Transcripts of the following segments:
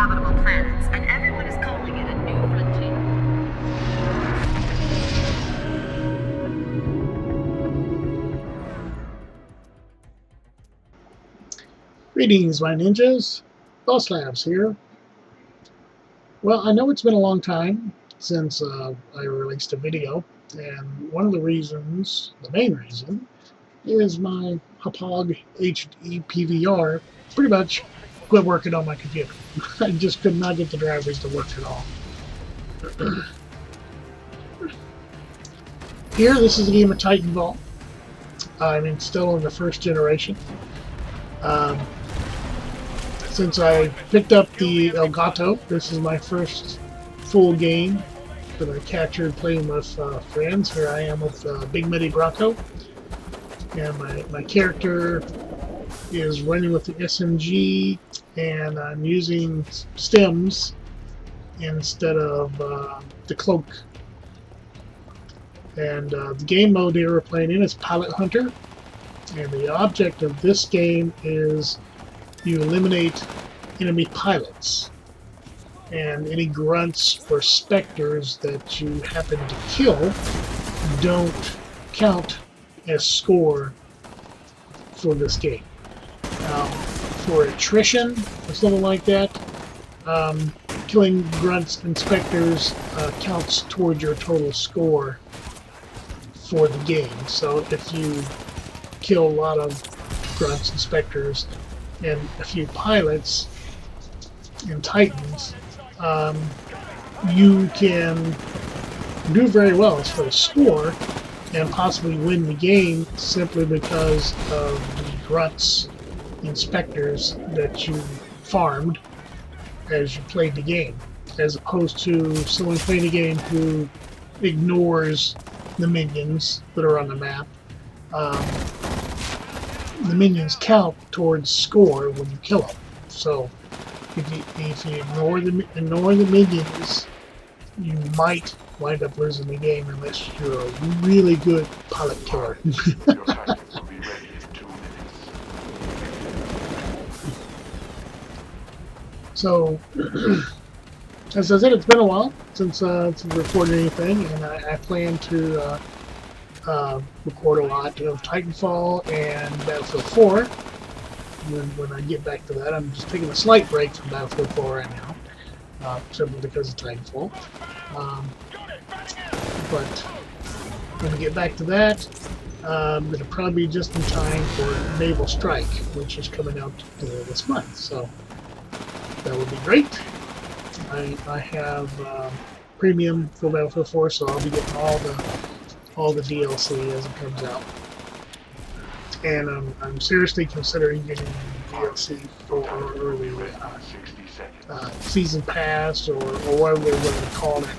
habitable planets, and everyone is calling it a new frontier. Greetings, my ninjas. Boss Labs here. Well, I know it's been a long time since I released a video, and one of the reasons, the main reason, is my Hauppauge HD PVR pretty much quit working on my computer. I just could not get the drivers to work at all. Here, this is a game of Titanfall. I'm still in the first generation. Since I picked up the Elgato, this is my first full game that I captured playing with friends. Here I am with Big Muddy Bronco, and my character is running with the SMG, and I'm using stems instead of the cloak. And the game mode here we're playing in is Pilot Hunter, and the object of this game is you eliminate enemy pilots, and any grunts or specters that you happen to kill don't count as score for this game. For attrition or something like that, killing grunts and specters counts toward your total score for the game. So if you kill a lot of grunts and specters and a few pilots and titans, you can do very well as far as score and possibly win the game simply because of the grunts and specters that you farmed as you played the game, as opposed to someone playing the game who ignores the minions that are on the map. The minions count towards score when you kill them. So if you ignore the minions, you might wind up losing the game unless you're a really good pilot killer. So, as I said, it's been a while since we recorded anything, and I plan to record a lot of Titanfall and Battlefield 4. When I get back to that, I'm just taking a slight break from Battlefield 4 right now, simply because of Titanfall. But when we get back to that, it'll probably be just in time for Naval Strike, which is coming out this month. So that would be great. I have premium for Battlefield 4, so I'll be getting all the DLC as it comes out. And I'm seriously considering getting DLC for early season pass or whatever they're going to call it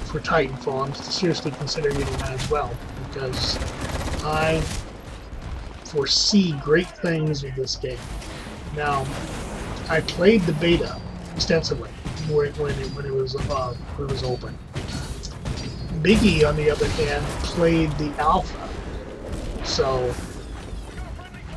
for Titanfall. I'm seriously considering getting that as well, because I foresee great things with this game. Now, I played the beta extensively when it was open. Biggie, on the other hand, played the alpha. So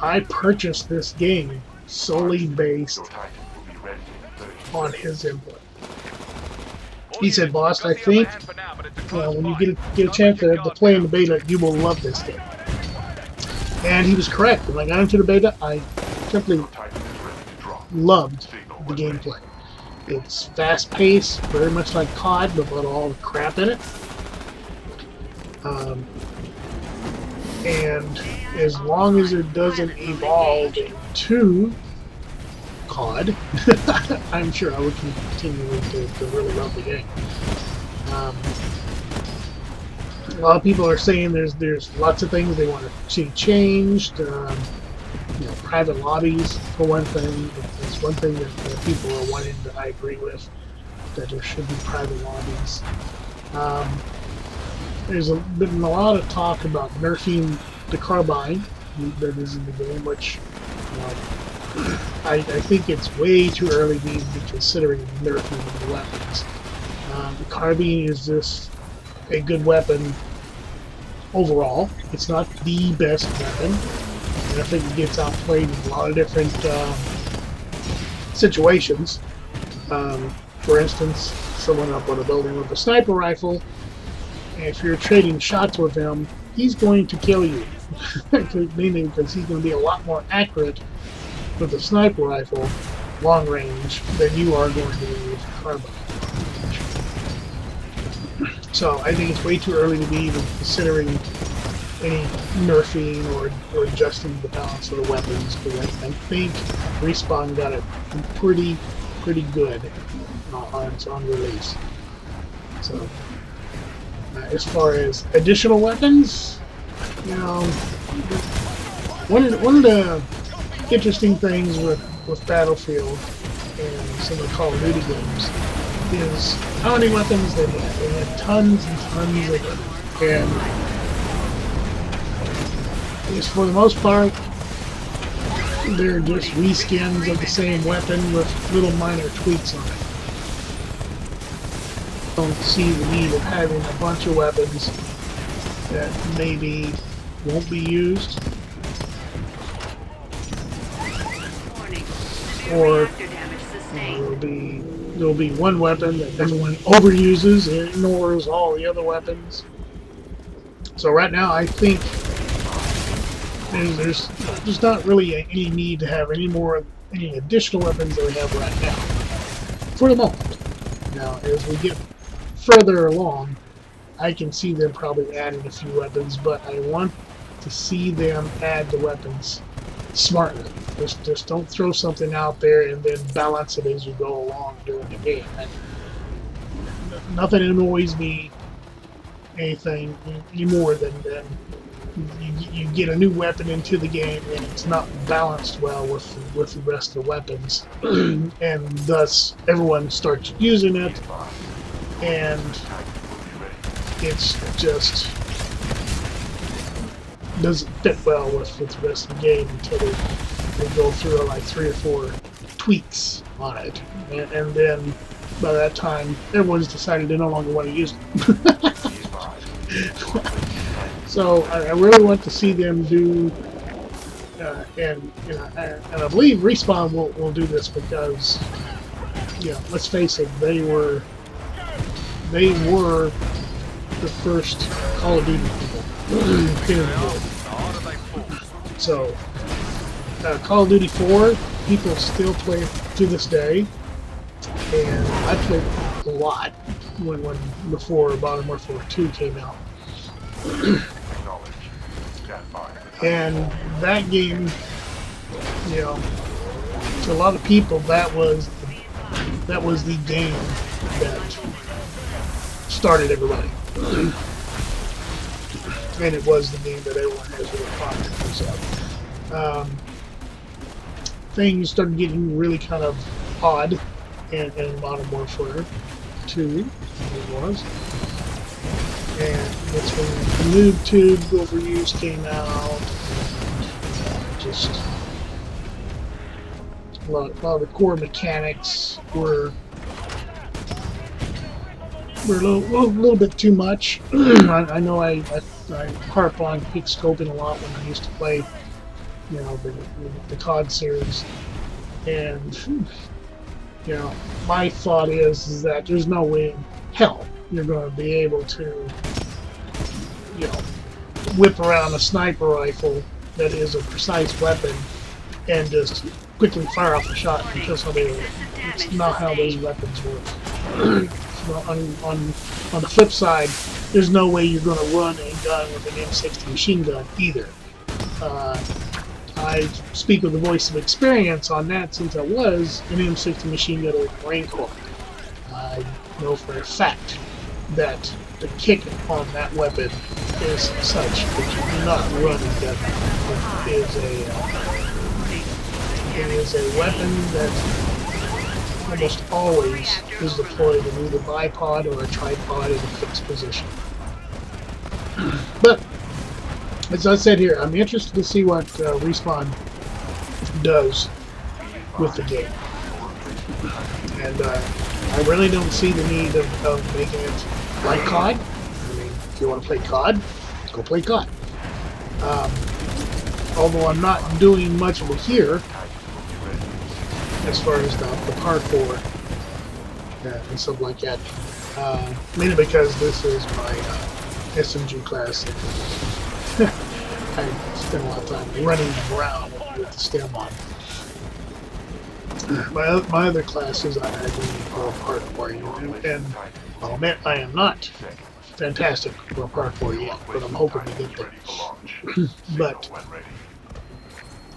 I purchased this game solely based on his input. He said, "Boss, I think when you get a chance to play in the beta, you will love this game." And he was correct. When I got into the beta, I simply loved the gameplay. It's fast-paced, very much like COD, but without all the crap in it. And as long as it doesn't evolve into COD, I'm sure I would continue to really love the game. A lot of people are saying there's lots of things they want to see changed. Private lobbies, for one thing. It's one thing that people are wanting that I agree with, that there should be private lobbies. There's been a lot of talk about nerfing the carbine that is in the game, which I think it's way too early to even be considering nerfing the weapons. The carbine is just a good weapon overall. It's not the best weapon, and I think it gets outplayed in a lot of different situations. For instance, someone up on a building with a sniper rifle, if you're trading shots with him, he's going to kill you. Meaning because he's going to be a lot more accurate with a sniper rifle, long range, than you are going to be with a carbine. So I think it's way too early to be even considering any nerfing or adjusting the balance of the weapons, because I think Respawn got it pretty good on release. So as far as additional weapons, you know, one of the interesting things with Battlefield and some of the Call of Duty games is how many weapons they had. They had tons and tons of them. And at least for the most part, they're just reskins of the same weapon with little minor tweaks on it. Don't see the need of having a bunch of weapons that maybe won't be used, or there'll be one weapon that everyone overuses and ignores all the other weapons. So right now, I think there's not really any need to have any additional weapons that we have right now, for the moment. Now, as we get further along, I can see them probably adding a few weapons, but I want to see them add the weapons smartly. Just don't throw something out there and then balance it as you go along during the game. Nothing annoys me any more than you get a new weapon into the game and it's not balanced well with the rest of the weapons, and thus everyone starts using it, and it's just doesn't fit well with the rest of the game until they go through like 3 or 4 tweaks on it, and then by that time everyone's decided they no longer want to use it. So I really want to see them do, and I believe Respawn will do this because, let's face it, they were the first Call of Duty people. So Call of Duty 4, people still play it to this day, and I played a lot before Modern Warfare 2 came out. And that game, to a lot of people, that was the game that started everybody. And it was the game that everyone has really fond of. So things started getting really kind of odd in Modern Warfare 2, it was. And that's when the noob tube overuse came out. And, just a lot of the core mechanics were a little bit too much. I know I harp on quick scoping a lot when I used to play, the COD series, and my thought is that there's no way in hell you're going to be able to, whip around a sniper rifle that is a precise weapon and just quickly fire off a shot and kill somebody. It's not how those weapons work. On the flip side, there's no way you're going to run a gun with an M60 machine gun either. I speak with the voice of experience on that, since I was an M60 machine gunner in the Marine Corps. I know for a fact that the kick on that weapon is such that you do not run a gun. It is a weapon that almost always is deployed in either bipod or a tripod in a fixed position. But as I said here, I'm interested to see what Respawn does with the game, and I really don't see the need of making it like COD. I mean, if you want to play COD, go play COD. Although I'm not doing much of it here, as far as the parkour and stuff like that. Mainly because this is my SMG class. And I spend a lot of time running around with the stem on. My other classes I do for parkour, and I'll admit I am not fantastic for parkour yet, but I'm hoping to get there. But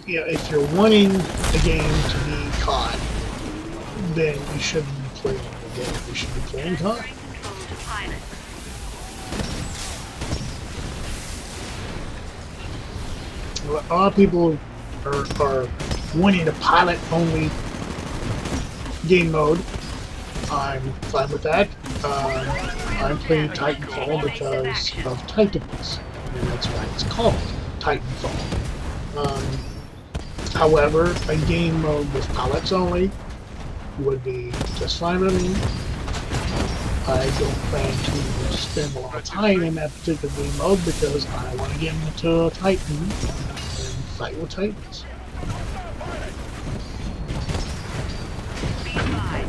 yeah, if you're wanting the game to be COD, then you shouldn't be playing the game. You should be playing COD. A lot of people are wanting a pilot-only game mode. I'm fine with that. I'm playing Titanfall because of Titans, and that's why it's called Titanfall. However, a game mode with pilots only would be just fine with me. I don't plan to spend a lot of time in that particular game mode because I want to get into Titan and fight with Titans.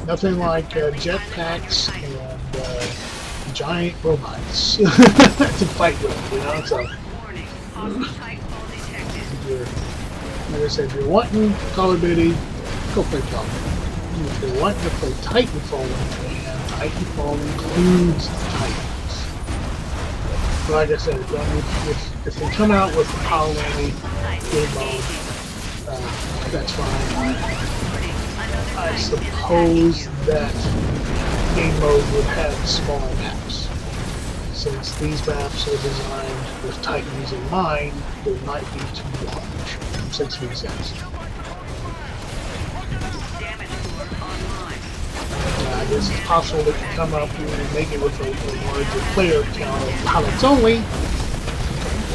Nothing like jetpacks and giant robots to fight with, you know. So, like I said, if you're wanting Call of Duty, go play Call of Duty. If you're wanting to play Titanfall, and Titanfall includes Titans. But like I said, if they come out with a power-only game mode, that's fine. I suppose that game mode would have smaller maps. Since these maps are designed with Titans in mind, they might be too large. 6v6. I guess it's possible they can come up and make it with a larger player count of pilots only,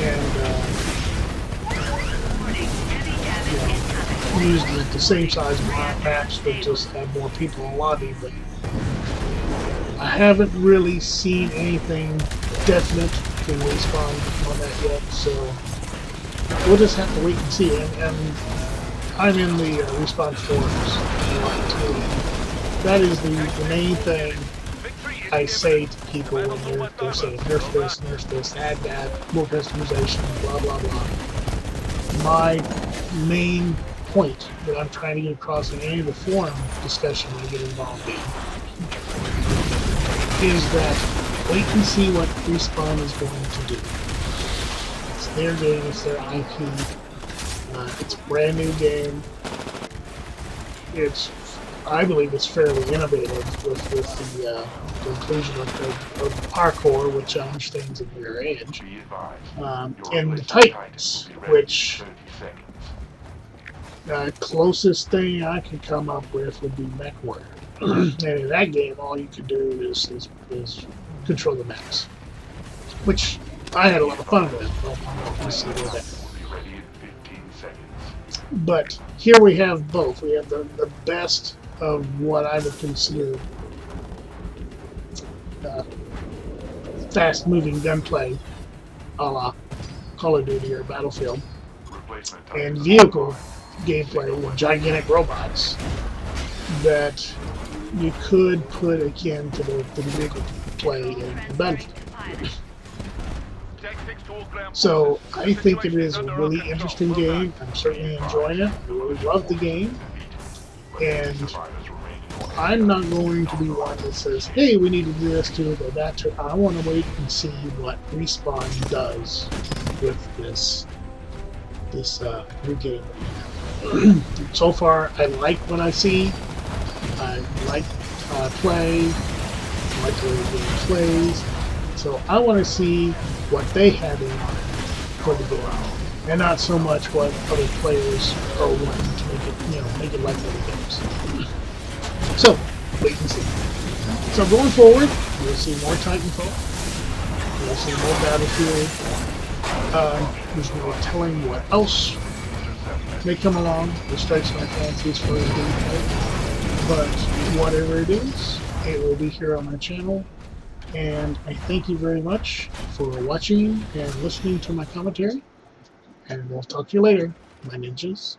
and use the same size maps, but just have more people in the lobby. But I haven't really seen anything definite from Respawn on that yet, so we'll just have to wait and see. And I'm in the Respawn forums. That is the main thing I say to people when they're saying nerf this, add that, more customization, blah blah blah. My main point that I'm trying to get across in any of the forum discussion I get involved in is that wait and see what Respawn is going to do. It's their game, it's their IP, it's a brand new game. I believe it's fairly innovative with the inclusion of parkour, which understands in their edge, and the Titans, which the closest thing I could come up with would be MechWarrior. And in that game, all you can do is control the mechs, which I had a lot of fun with. But here we have both. We have the best of what I would consider fast-moving gunplay, a la Call of Duty or Battlefield, and vehicle gameplay with gigantic robots that you could put akin to the vehicle play in Battlefield. So I think it is a really interesting game. I'm certainly enjoying it. I really love the game. And I'm not going to be one that says, hey, we need to do this, to do that. I want to wait and see what Respawn does with this new game. So far, I like what I see. I like play. I like the way the game plays. So I want to see what they have in mind for the game, and not so much what other players are wanting to make it like other games. So wait and see. So going forward, you'll see more Titanfall. You'll see more Battlefield. There's no telling what else may come along that strikes my fancy as far as gameplay. But whatever it is, it will be here on my channel. And I thank you very much for watching and listening to my commentary. And we'll talk to you later, my ninjas.